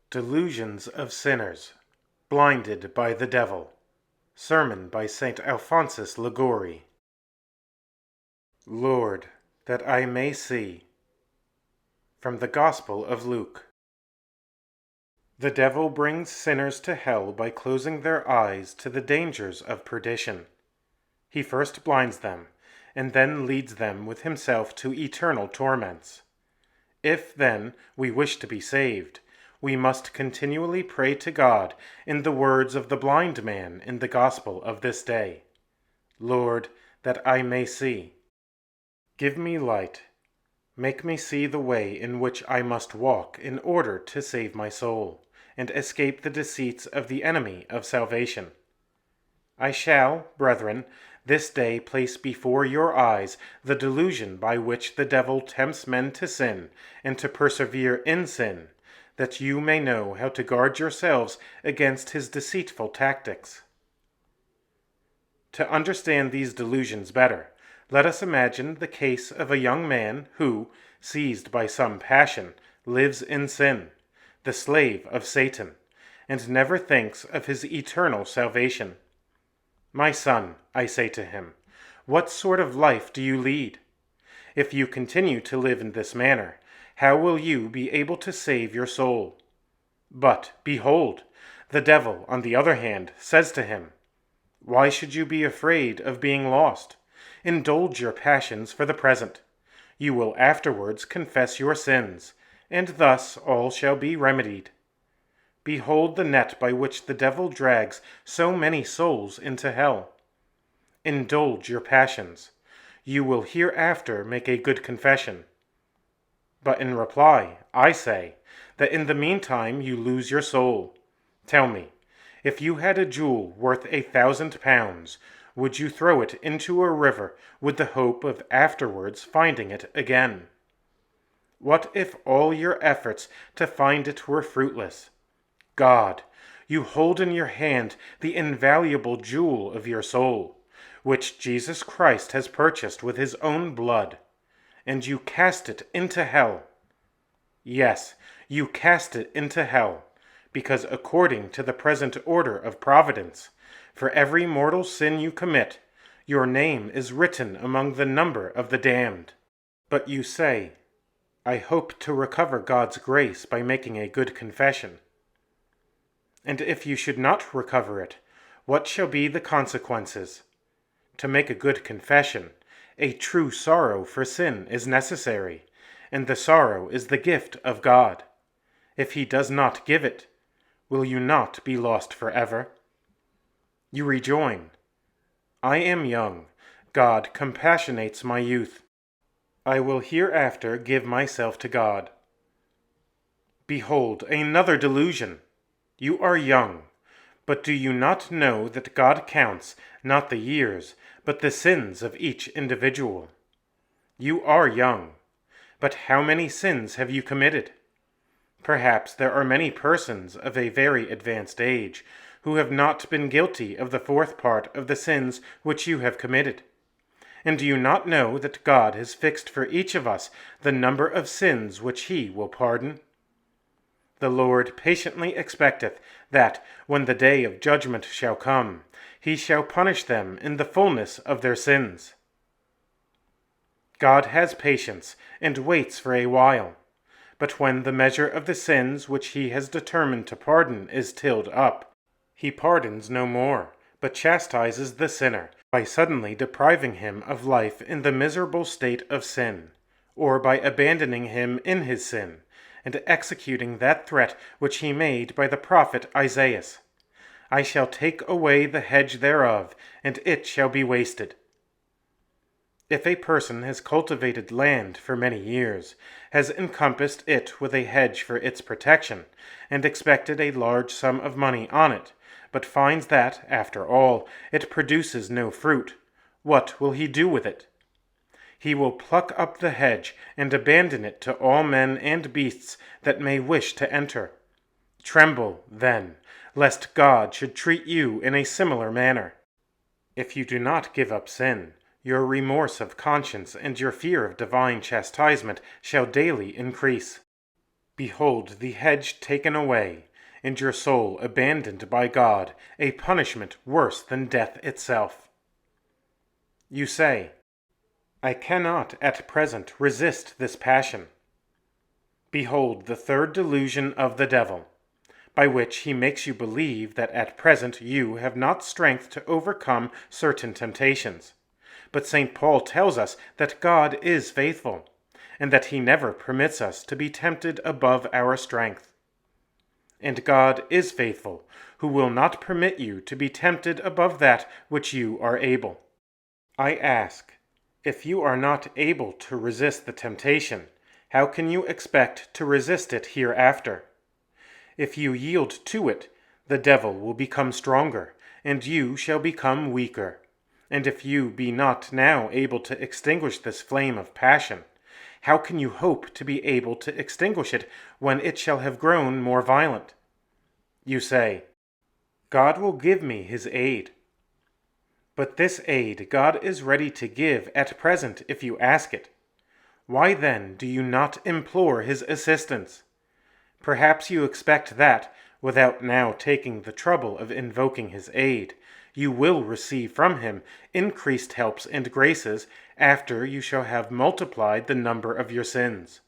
Delusions of Sinners, Blinded by the Devil. Sermon by St. Alphonsus Liguori. Lord, that I may see. From the Gospel of Luke. The devil brings sinners to hell by closing their eyes to the dangers of perdition. He first blinds them, and then leads them with himself to eternal torments. If, then, we wish to be saved, we must continually pray to God in the words of the blind man in the Gospel of this day. Lord, that I may see. Give me light. Make me see the way in which I must walk in order to save my soul, and escape the deceits of the enemy of salvation. I shall, brethren, this day place before your eyes the delusion by which the devil tempts men to sin and to persevere in sin, that you may know how to guard yourselves against his deceitful tactics. To understand these delusions better, let us imagine the case of a young man who, seized by some passion, lives in sin, the slave of Satan, and never thinks of his eternal salvation. My son, I say to him, what sort of life do you lead? If you continue to live in this manner, how will you be able to save your soul? But, behold, the devil, on the other hand, says to him, why should you be afraid of being lost? Indulge your passions for the present. You will afterwards confess your sins, and thus all shall be remedied. Behold the net by which the devil drags so many souls into hell. Indulge your passions. You will hereafter make a good confession. But in reply, I say, that in the meantime you lose your soul. Tell me, if you had a jewel worth 1,000 pounds, would you throw it into a river with the hope of afterwards finding it again? What if all your efforts to find it were fruitless? God, you hold in your hand the invaluable jewel of your soul, which Jesus Christ has purchased with his own blood, and you cast it into hell. Yes, you cast it into hell, because according to the present order of providence, for every mortal sin you commit, your name is written among the number of the damned. But you say, I hope to recover God's grace by making a good confession. And if you should not recover it, what shall be the consequences? To make a good confession, a true sorrow for sin is necessary, and the sorrow is the gift of God. If he does not give it, will you not be lost forever? You rejoin, I am young. God compassionates my youth. I will hereafter give myself to God. Behold, another delusion. You are young, but do you not know that God counts not the years, but the sins of each individual? You are young, but how many sins have you committed? Perhaps there are many persons of a very advanced age who have not been guilty of the fourth part of the sins which you have committed. And do you not know that God has fixed for each of us the number of sins which he will pardon? The Lord patiently expecteth that, when the day of judgment shall come, he shall punish them in the fullness of their sins. God has patience and waits for a while, but when the measure of the sins which he has determined to pardon is tilled up, he pardons no more, but chastises the sinner by suddenly depriving him of life in the miserable state of sin, or by abandoning him in his sin, and executing that threat which he made by the prophet Isaiah. I shall take away the hedge thereof, and it shall be wasted. If a person has cultivated land for many years, has encompassed it with a hedge for its protection, and expected a large sum of money on it, but finds that, after all, it produces no fruit, what will he do with it? He will pluck up the hedge and abandon it to all men and beasts that may wish to enter. Tremble, then, lest God should treat you in a similar manner. If you do not give up sin, your remorse of conscience and your fear of divine chastisement shall daily increase. Behold the hedge taken away, and your soul abandoned by God, a punishment worse than death itself. You say, I cannot at present resist this passion. Behold the third delusion of the devil, by which he makes you believe that at present you have not strength to overcome certain temptations. But St. Paul tells us that God is faithful, and that he never permits us to be tempted above our strength. And God is faithful, who will not permit you to be tempted above that which you are able. I ask, if you are not able to resist the temptation, how can you expect to resist it hereafter? If you yield to it, the devil will become stronger, and you shall become weaker. And if you be not now able to extinguish this flame of passion, how can you hope to be able to extinguish it when it shall have grown more violent? You say, God will give me his aid. But this aid God is ready to give at present if you ask it. Why then do you not implore his assistance? Perhaps you expect that, without now taking the trouble of invoking his aid, you will receive from him increased helps and graces after you shall have multiplied the number of your sins.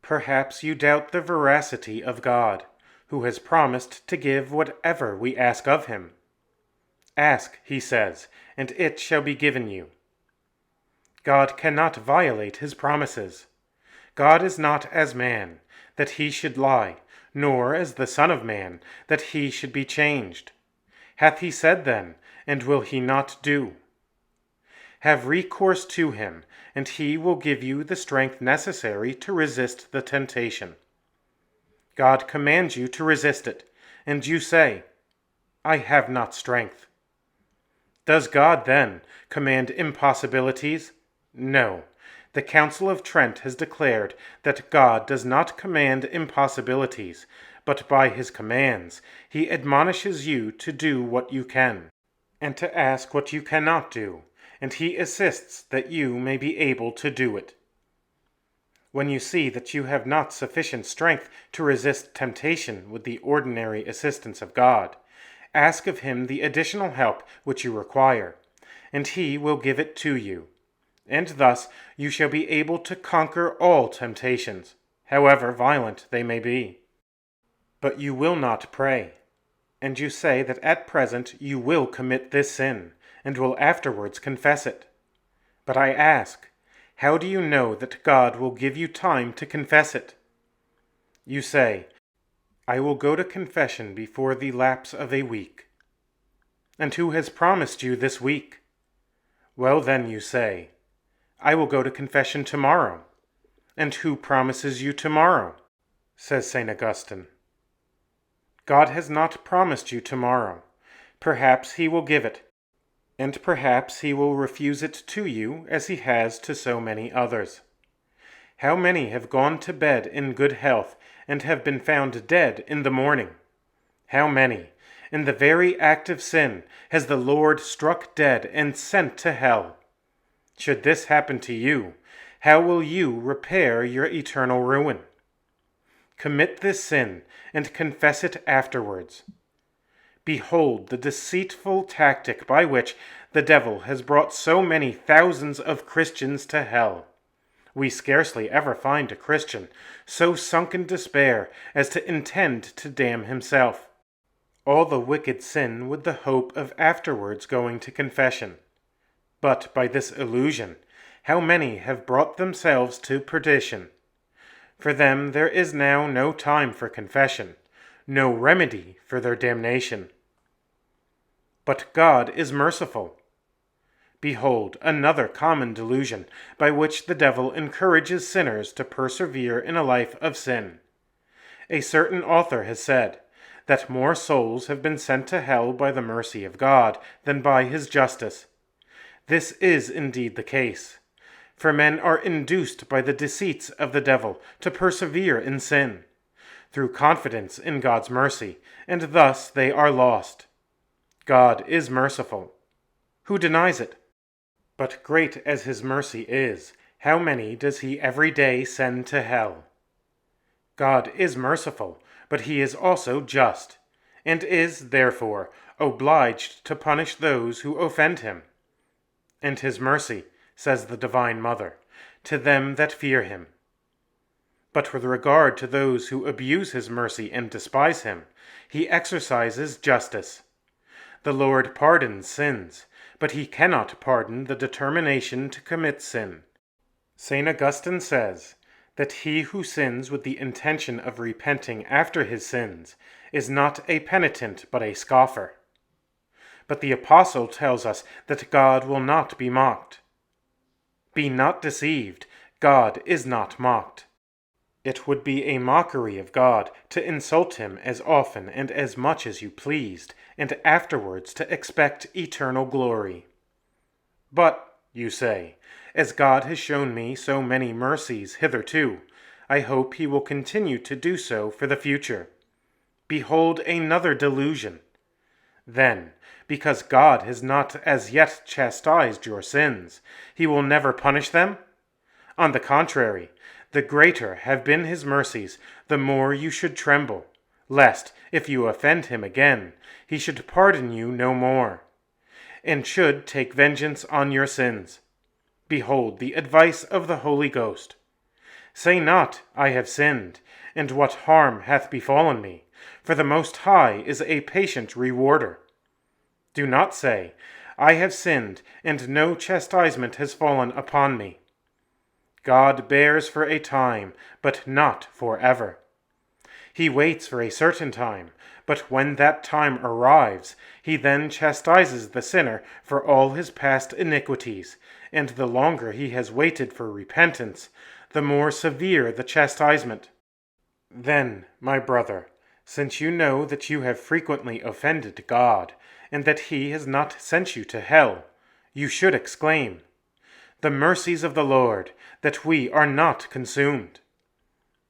Perhaps you doubt the veracity of God, who has promised to give whatever we ask of him. Ask, he says, and it shall be given you. God cannot violate his promises. God is not as man, that he should lie, nor as the Son of Man, that he should be changed. Hath he said then, and will he not do? Have recourse to him, and he will give you the strength necessary to resist the temptation. God commands you to resist it, and you say, I have not strength. Does God, then, command impossibilities? No. The Council of Trent has declared that God does not command impossibilities, but by his commands he admonishes you to do what you can, and to ask what you cannot do, and he assists that you may be able to do it. When you see that you have not sufficient strength to resist temptation with the ordinary assistance of God, ask of him the additional help which you require, and he will give it to you. And thus you shall be able to conquer all temptations, however violent they may be. But you will not pray, and you say that at present you will commit this sin, and will afterwards confess it. But I ask, how do you know that God will give you time to confess it? You say, I will go to confession before the lapse of a week. And who has promised you this week? Well then, you say, I will go to confession tomorrow. And who promises you tomorrow? Says St. Augustine. God has not promised you tomorrow. Perhaps he will give it, and perhaps he will refuse it to you as he has to so many others. How many have gone to bed in good health and have been found dead in the morning? How many, in the very act of sin, has the Lord struck dead and sent to hell? Should this happen to you, how will you repair your eternal ruin? Commit this sin and confess it afterwards. Behold the deceitful tactic by which the devil has brought so many thousands of Christians to hell. We scarcely ever find a Christian so sunk in despair as to intend to damn himself. All the wicked sin with the hope of afterwards going to confession. But by this illusion, how many have brought themselves to perdition? For them there is now no time for confession, no remedy for their damnation. But God is merciful. Behold another common delusion by which the devil encourages sinners to persevere in a life of sin. A certain author has said that more souls have been sent to hell by the mercy of God than by his justice. This is indeed the case, for men are induced by the deceits of the devil to persevere in sin, through confidence in God's mercy, and thus they are lost. God is merciful. Who denies it? But great as his mercy is, how many does he every day send to hell? God is merciful, but he is also just, and is, therefore, obliged to punish those who offend him. And his mercy, says the Divine Mother, to them that fear him. But with regard to those who abuse his mercy and despise him, he exercises justice. The Lord pardons sins, but he cannot pardon the determination to commit sin. St. Augustine says that he who sins with the intention of repenting after his sins is not a penitent but a scoffer. But the Apostle tells us that God will not be mocked. Be not deceived, God is not mocked. It would be a mockery of God to insult him as often and as much as you pleased, and afterwards to expect eternal glory. But, you say, as God has shown me so many mercies hitherto, I hope he will continue to do so for the future. Behold another delusion. Then, because God has not as yet chastised your sins, he will never punish them? On the contrary, the greater have been his mercies, the more you should tremble, lest, if you offend him again, he should pardon you no more, and should take vengeance on your sins. Behold the advice of the Holy Ghost. Say not, I have sinned, and what harm hath befallen me, for the Most High is a patient rewarder. Do not say, I have sinned, and no chastisement has fallen upon me. God bears for a time, but not for ever. He waits for a certain time, but when that time arrives, he then chastises the sinner for all his past iniquities, and the longer he has waited for repentance, the more severe the chastisement. Then, my brother, since you know that you have frequently offended God, and that he has not sent you to hell, you should exclaim, the mercies of the Lord, that we are not consumed.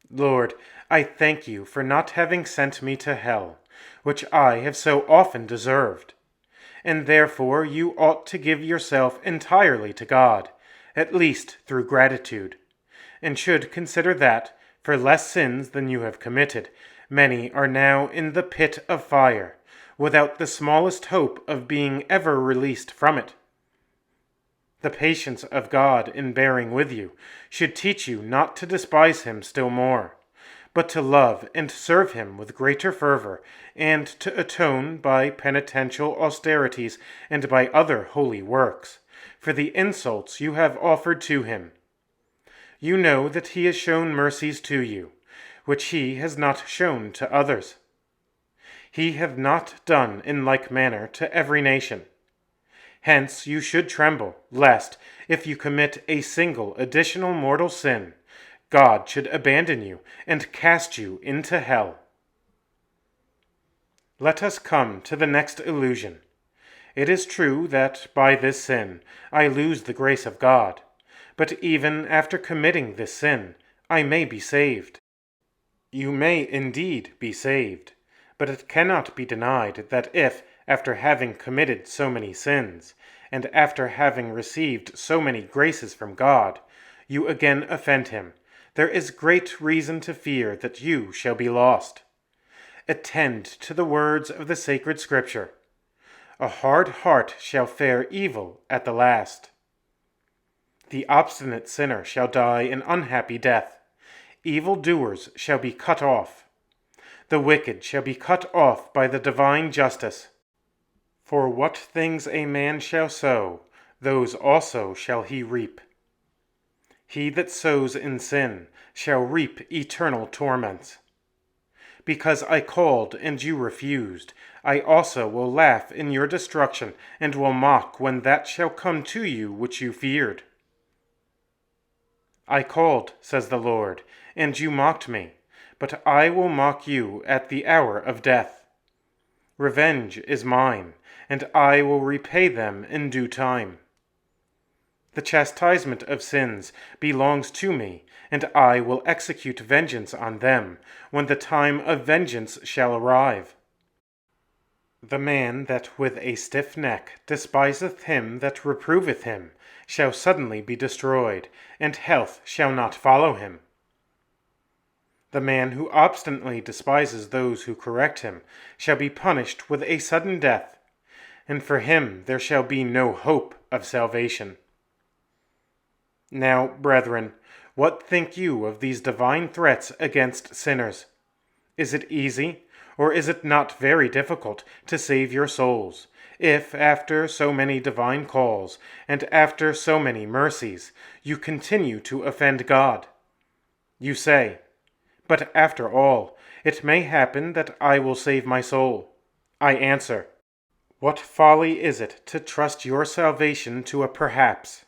Lord, I thank you for not having sent me to hell, which I have so often deserved. And therefore you ought to give yourself entirely to God, at least through gratitude, and should consider that, for less sins than you have committed, many are now in the pit of fire, without the smallest hope of being ever released from it. The patience of God in bearing with you should teach you not to despise him still more, but to love and serve him with greater fervor, and to atone by penitential austerities and by other holy works, for the insults you have offered to him. You know that he has shown mercies to you, which he has not shown to others. He hath not done in like manner to every nation. Hence you should tremble, lest, if you commit a single additional mortal sin, God should abandon you and cast you into hell. Let us come to the next illusion. It is true that by this sin I lose the grace of God, but even after committing this sin, I may be saved. You may indeed be saved, but it cannot be denied that if, after having committed so many sins, and after having received so many graces from God, you again offend him, there is great reason to fear that you shall be lost. Attend to the words of the sacred Scripture. A hard heart shall fare evil at the last. The obstinate sinner shall die an unhappy death. Evil doers shall be cut off. The wicked shall be cut off by the divine justice. For what things a man shall sow, those also shall he reap. He that sows in sin shall reap eternal torments. Because I called and you refused, I also will laugh in your destruction, and will mock when that shall come to you which you feared. I called, says the Lord, and you mocked me, but I will mock you at the hour of death. Revenge is mine, and I will repay them in due time. The chastisement of sins belongs to me, and I will execute vengeance on them when the time of vengeance shall arrive. The man that with a stiff neck despiseth him that reproveth him shall suddenly be destroyed, and health shall not follow him. The man who obstinately despises those who correct him shall be punished with a sudden death, and for him there shall be no hope of salvation. Now, brethren, what think you of these divine threats against sinners? Is it easy, or is it not very difficult, to save your souls, if, after so many divine calls, and after so many mercies, you continue to offend God? You say, "But after all, it may happen that I will save my soul." I answer, what folly is it to trust your salvation to a perhaps?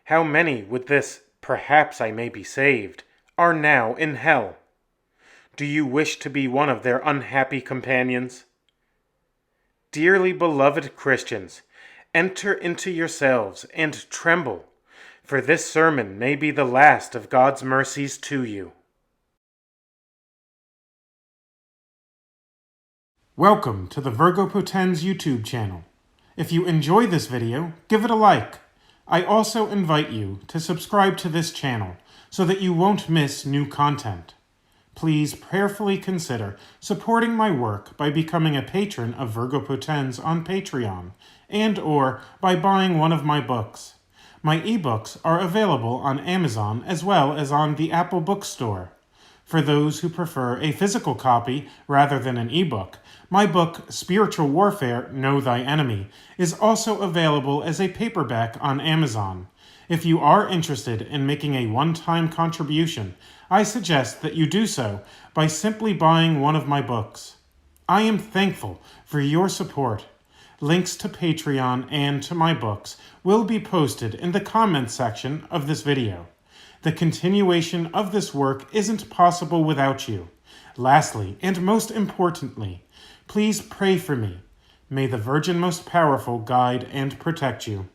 How many with this "perhaps I may be saved" are now in hell? Do you wish to be one of their unhappy companions? Dearly beloved Christians, enter into yourselves and tremble, for this sermon may be the last of God's mercies to you. Welcome to the Virgo Potens YouTube channel. If you enjoy this video, give it a like. I also invite you to subscribe to this channel so that you won't miss new content. Please prayerfully consider supporting my work by becoming a patron of Virgo Potens on Patreon and/or by buying one of my books. My ebooks are available on Amazon as well as on the Apple Bookstore. For those who prefer a physical copy rather than an ebook, my book, Spiritual Warfare, Know Thy Enemy, is also available as a paperback on Amazon. If you are interested in making a one-time contribution, I suggest that you do so by simply buying one of my books. I am thankful for your support. Links to Patreon and to my books will be posted in the comments section of this video. The continuation of this work isn't possible without you. Lastly, and most importantly, please pray for me. May the Virgin Most Powerful guide and protect you.